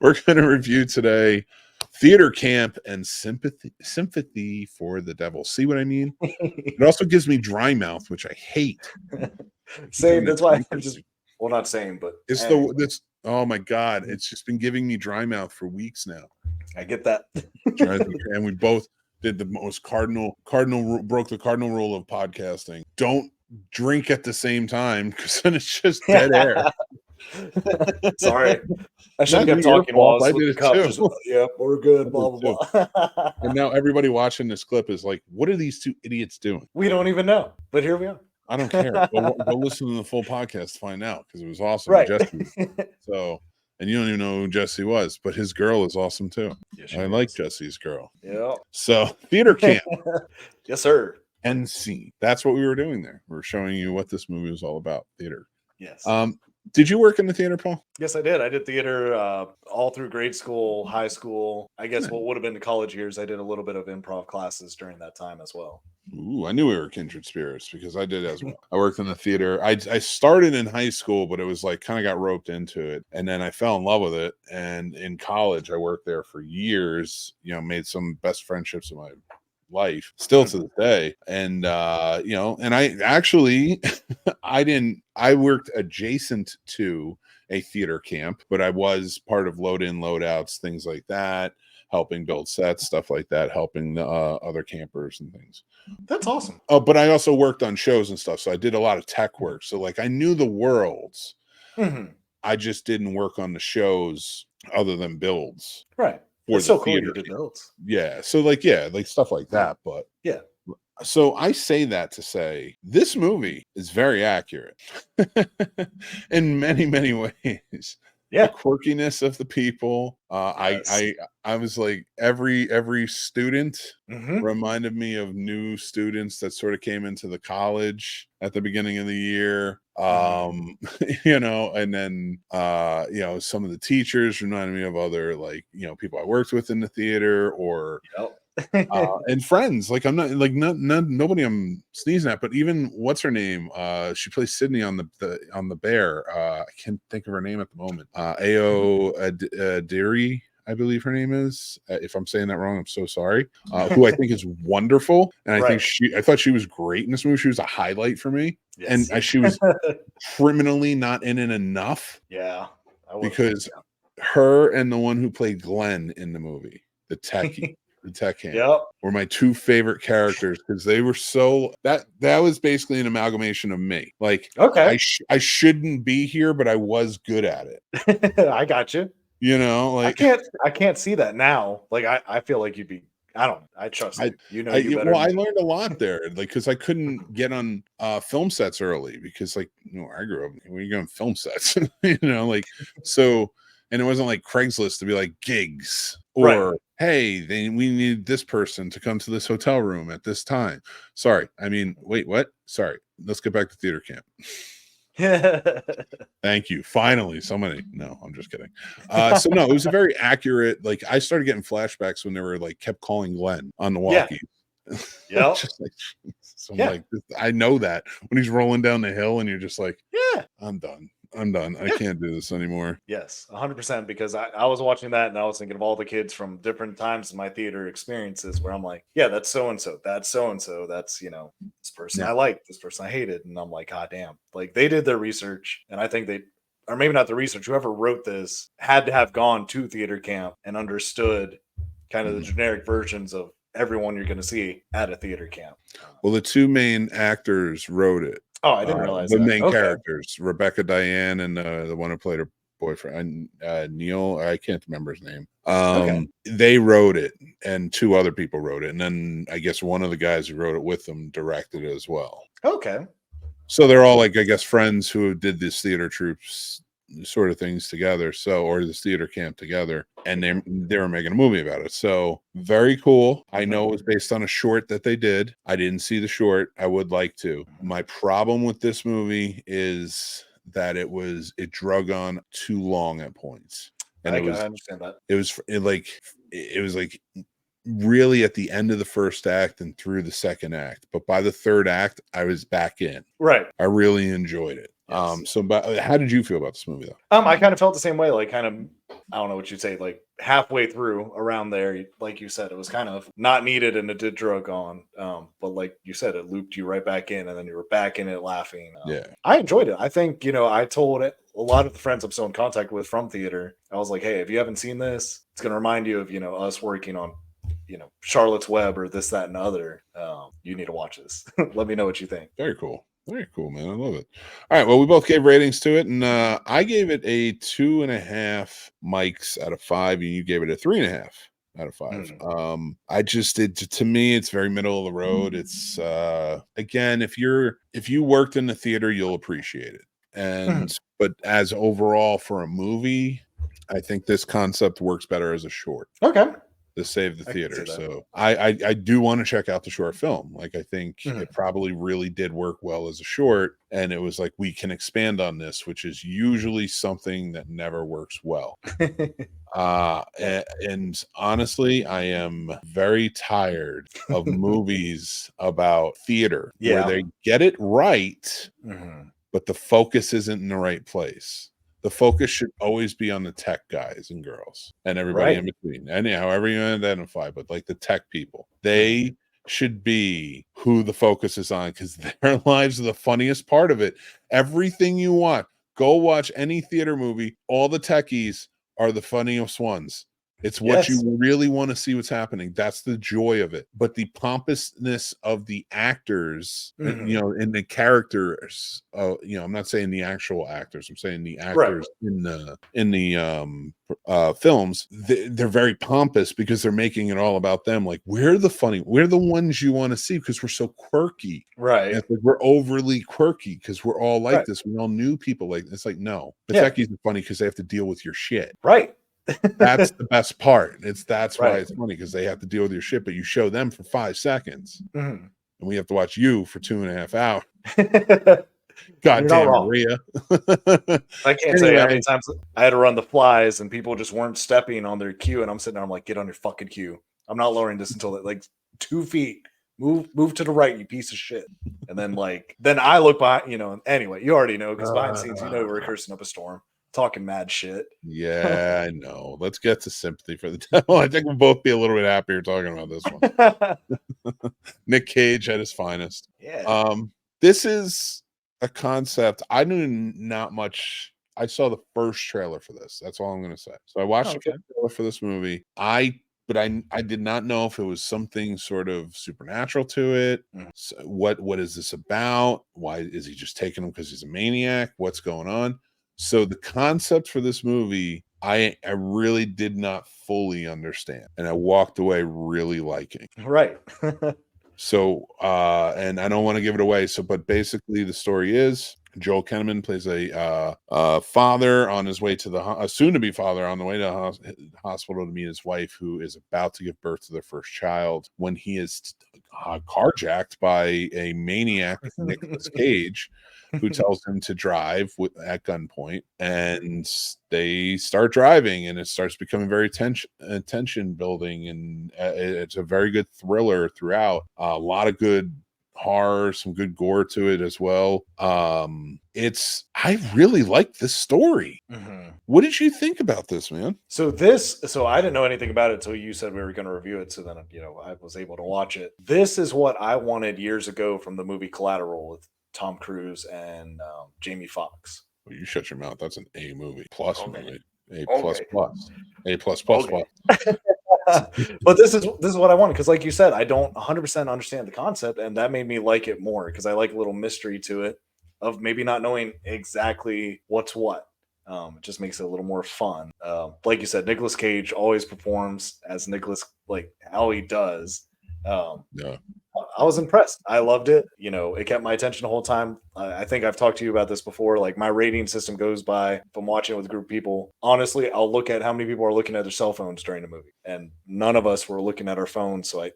We're going to review today Theater Camp and Sympathy for the Devil. See what I mean? It also gives me dry mouth, which I hate. Same. That's why I'm just, well, not same, but it's anyway. Oh my God. It's just been giving me dry mouth for weeks now. I get that. And we both did the most broke the cardinal rule of podcasting. Don't drink at the same time, because then it's just dead air. Sorry, I should have kept talking while I was with the cup. Just, yep, we're good. Blah blah blah. And now everybody watching this clip is like, "What are these two idiots doing?" We don't even know, but here we are. I don't care. Go listen to the full podcast to find out, because it was awesome. Right. So, and you don't even know who Jesse was, but his girl is awesome too. Yes, I like Jesse's girl. Yeah. So, Theater Camp. Yes, sir. End scene. That's what we were doing there. We're showing you what this movie was all about. Theater. Yes. Did you work in the theater, Paul? Yes, I did. I did theater all through grade school, high school. I guess what would have been the college years. I did a little bit of improv classes during that time as well. Ooh, I knew we were kindred spirits, because I did as well. I worked in the theater. I started in high school, but it was like kind of got roped into it. And then I fell in love with it. And in college, I worked there for years, made some best friendships in my life still to this day. And and I actually I worked adjacent to a theater camp, but I was part of load in, load outs, things like that, helping build sets, stuff like that, helping the other campers and things. That's awesome. Oh, but I also worked on shows and stuff, so I did a lot of tech work. So like I knew the worlds. I just didn't work on the shows other than builds. Right. It's so cool you did builds. Yeah. So like stuff like that. But yeah. So I say that to say this movie is very accurate in many, many ways. Yeah. The quirkiness of the people. Yes. I was like, every student reminded me of new students that sort of came into the college at the beginning of the year. And then some of the teachers reminded me of other people I worked with in the theater, or and friends. Like I'm not like nobody I'm sneezing at, but even what's her name? She plays Sydney on the Bear. I can't think of her name at the moment. Ao Adiri, I believe her name is. If I'm saying that wrong, I'm so sorry. Who I think is wonderful, and I thought she was great in this movie. She was a highlight for me. Yes. And she was criminally not in it enough. Yeah, because her and the one who played Glenn in the movie, the techie. The tech hand were my two favorite characters, because they were so that was basically an amalgamation of me. Like, okay, I shouldn't be here, but I was good at it. I got you. Like I can't see that now. Like I feel like you'd be. I trust you. You better. Well, I learned a lot there, because I couldn't get on film sets early, because I grew up when you go on film sets, so. And it wasn't like Craigslist to be like gigs, or hey, we need this person to come to this hotel room at this time. Sorry. I mean, wait, what? Sorry. Let's get back to theater camp. Thank you. Finally, somebody. No, I'm just kidding. So no, it was a very accurate. Like I started getting flashbacks when they were kept calling Glenn on the walkie. Yeah. So I'm like, I know that when he's rolling down the hill, and you're just like, yeah, I'm done. I can't do this anymore. Yes, 100%. Because I was watching that, and I was thinking of all the kids from different times in my theater experiences, where I'm like, yeah, that's so and so. That's so and so. That's this person I liked, this person I hated, and I'm like, god damn, like they did their research, and I think or maybe not the research. Whoever wrote this had to have gone to theater camp and understood kind of the generic versions of everyone you're going to see at a theater camp. Well, the two main actors wrote it. Oh, I didn't realize the main characters, Rebecca Diane, and the one who played her boyfriend, Neil. I can't remember his name. They wrote it, and two other people wrote it, and then I guess one of the guys who wrote it with them directed it as well. Okay. So they're all friends who did this theater troupes sort of things together, or this theater camp together, and they were making a movie about it. So very cool. I know it was based on a short that they did. I didn't see the short. I would like to. My problem with this movie is that it drug on too long at points, and I understand that. It was really at the end of the first act and through the second act, but by the third act I was back in. Right. I really enjoyed it. Yes. But how did you feel about this movie, though? I kind of felt the same way. Like, kind of, I don't know what you'd say. Like halfway through, around there, like you said, it was kind of not needed, and it did drug on. But like you said, it looped you right back in, and then you were back in it laughing. Yeah, I enjoyed it. I think I told it. A lot of the friends I'm still in contact with from theater, I was like, hey, if you haven't seen this, it's going to remind you of us working on Charlotte's Web or this, that, and the other. You need to watch this. Let me know what you think. very cool. Very cool, man. I love it. All right. Well, we both gave ratings to it, and I gave it a 2.5 mics out of 5, and you gave it a 3.5 out of 5. I just to me, it's very middle of the road. It's again, if you worked in the theater, you'll appreciate it. But as overall for a movie, I think this concept works better as a short. Okay. To save the theater. So I do want to check out the short film. Like, I think it probably really did work well as a short, and it was like, we can expand on this, which is usually something that never works well. And honestly, I am very tired of movies about theater where they get it right, but the focus isn't in the right place. The focus should always be on the tech guys and girls and everybody in between, and however you identify, but like the tech people, they should be who the focus is on, because their lives are the funniest part of it. Everything you want, go watch any theater movie. All the techies are the funniest ones. It's what you really want to see what's happening. That's the joy of it. But the pompousness of the actors, and the characters, I'm not saying the actual actors. I'm saying the actors in the films. They're very pompous because they're making it all about them. Like, we're the ones you want to see because we're so quirky. Right. Like, we're overly quirky because we're all like this. We all knew people like this. It's like, no, the techies are funny because they have to deal with your shit. Right. That's the best part. That's why it's funny, because they have to deal with your shit, but you show them for 5 seconds, and we have to watch you for 2.5 hours. God damn, Maria. I can't tell you how many times I had to run the flies and people just weren't stepping on their queue, and I'm sitting there, I'm like, get on your fucking queue. I'm not lowering this until like 2 feet. Move to the right, you piece of shit. And then then I look behind, anyway, you already know, because behind the scenes, we're cursing up a storm, talking mad shit. Yeah, I know. Let's get to Sympathy for the Devil. I think we'll both be a little bit happier talking about this one. Nick Cage at his finest. Yeah. This is a concept I knew not much. I saw the first trailer for this. That's all I'm going to say. So I watched the first trailer for this movie. But I did not know if it was something sort of supernatural to it. So what is this about? Why is he just taking him because he's a maniac? What's going on? So the concept for this movie, I really did not fully understand, and I walked away really liking. Right. So, and I don't want to give it away. So, but basically, the story is Joel Kinnaman plays a father on his way to a soon-to-be father on the way to the hospital to meet his wife, who is about to give birth to their first child, when he is carjacked by a maniac, Nicolas Cage, who tells him to drive at gunpoint, and they start driving, and it starts becoming very tension building, and it's a very good thriller throughout. A lot of good horror, some good gore to it as well. I really like this story. What did you think about this, man? So I didn't know anything about it until you said we were going to review it. So then, I was able to watch it. This is what I wanted years ago from the movie Collateral with Tom Cruise and Jamie Foxx. Well, you shut your mouth. That's an A movie plus movie. A++. A++. But this is what I wanted, because like you said, I don't 100% understand the concept, and that made me like it more, because I like a little mystery to it of maybe not knowing exactly what's what. It just makes it a little more fun. Like you said, Nicolas Cage always performs as Nicolas, like how he does. Yeah. I was impressed. I loved it. It kept my attention the whole time. I think I've talked to you about this before. Like, my rating system goes by, if I'm watching it with a group of people, honestly, I'll look at how many people are looking at their cell phones during the movie. And none of us were looking at our phones. So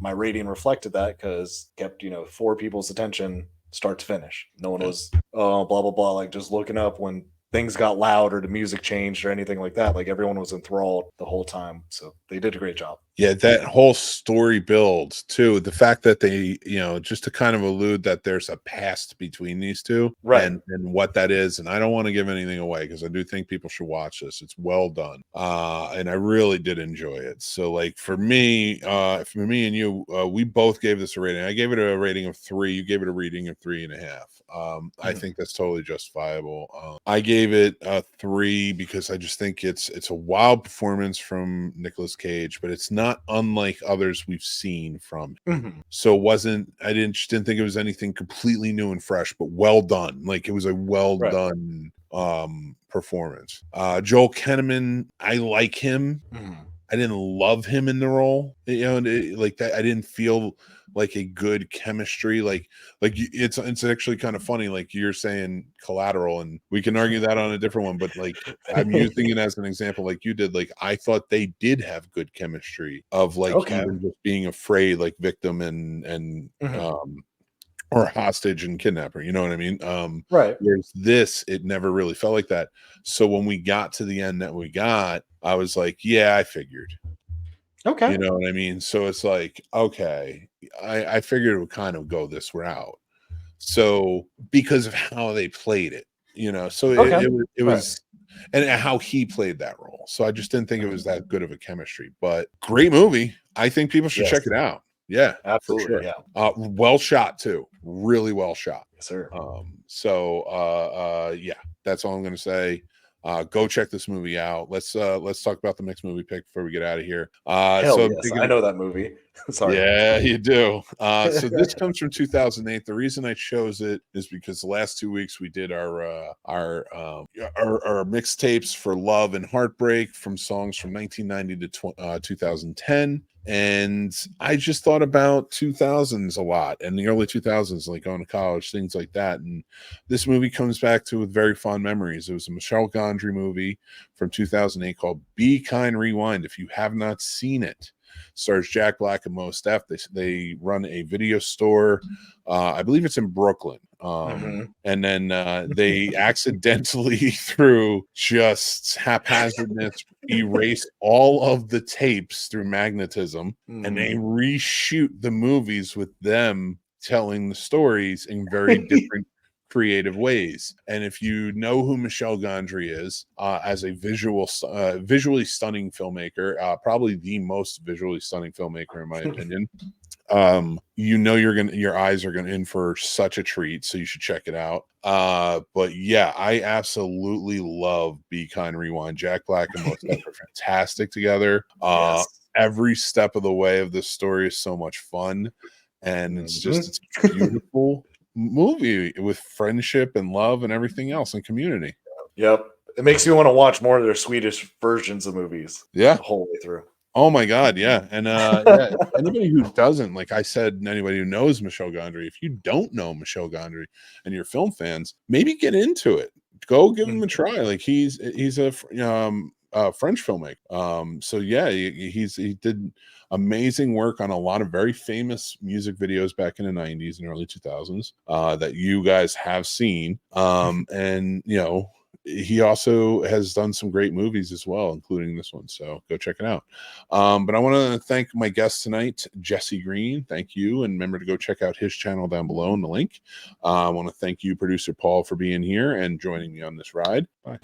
my rating reflected that, because kept, 4 people's attention start to finish. No one was, blah, blah, blah, like just looking up when things got loud or the music changed or anything like that. Like, everyone was enthralled the whole time. So they did a great job. Yeah, that whole story builds too. The fact that they, just to kind of allude that there's a past between these two, Right. and what that is. And I don't want to give anything away because I do think people should watch this. It's well done. And I really did enjoy it. So like for me and you, we both gave this a rating. I gave it a rating of 3. You gave it a rating of 3.5. I think that's totally justifiable. I gave it a 3 because I just think it's a wild performance from Nicolas Cage, but it's not unlike others we've seen from him. So I didn't think it was anything completely new and fresh, but well done. Like it was a well done performance. Joel Kinnaman, I like him. I didn't love him in the role, like that. I didn't feel like a good chemistry. Like it's actually kind of funny. Like you're saying Collateral, and we can argue that on a different one, but like I'm using it as an example, like you did. Like I thought they did have good chemistry of like even just being afraid, like victim and or hostage and kidnapper, you know what I mean? Right. Whereas this, it never really felt like that. So when we got to the end that we got, I was like, yeah, I figured. Okay. You know what I mean? So it's like, okay, I figured it would kind of go this route. So because of how they played it, so it was, and how he played that role. So I just didn't think it was that good of a chemistry, but great movie. I think people should check it out. Yeah, absolutely. For sure. Well shot too. Really well shot. Yes, sir. Yeah, that's all I'm gonna say. Go check this movie out. Let's talk about the mixed movie pick before we get out of here. Hell yes, I know that movie. Sorry. Yeah, you do. So this comes from 2008. The reason I chose it is because the last 2 weeks we did our mixtapes for love and heartbreak from songs from 1990 to 2010. And I just thought about 2000s a lot, and the early 2000s, like going to college, things like that. And this movie comes back to with very fond memories. It was a Michel Gondry movie from 2008 called Be Kind Rewind. If you have not seen it, stars Jack Black and Mos Def. They run a video store. I believe it's in Brooklyn. And then they accidentally, through just haphazardness, erase all of the tapes through magnetism, and they reshoot the movies with them telling the stories in very different creative ways. And if you know who Michel Gondry is, as a visually stunning filmmaker, probably the most visually stunning filmmaker in my opinion, your eyes are gonna in for such a treat, so you should check it out. But yeah, I absolutely love Be Kind Rewind. Jack Black and Mos Def are fantastic together. Every step of the way of this story is so much fun, and it's a beautiful movie with friendship and love and everything else and community. Yep. It makes you want to watch more of their Swedish versions of movies. Yeah. The whole way through. Oh my God, yeah. And anybody who doesn't, like I said, anybody who knows Michel Gondry, if you don't know Michel Gondry and you're film fans, maybe get into it. Go give him a try. Like he's a French filmmaker. So yeah, he did amazing work on a lot of very famous music videos back in the 90s and early 2000s that you guys have seen. And he also has done some great movies as well, including this one. So go check it out. But I want to thank my guest tonight, Jesse Green. Thank you. And remember to go check out his channel down below in the link. I want to thank you, producer Paul, for being here and joining me on this ride. Bye.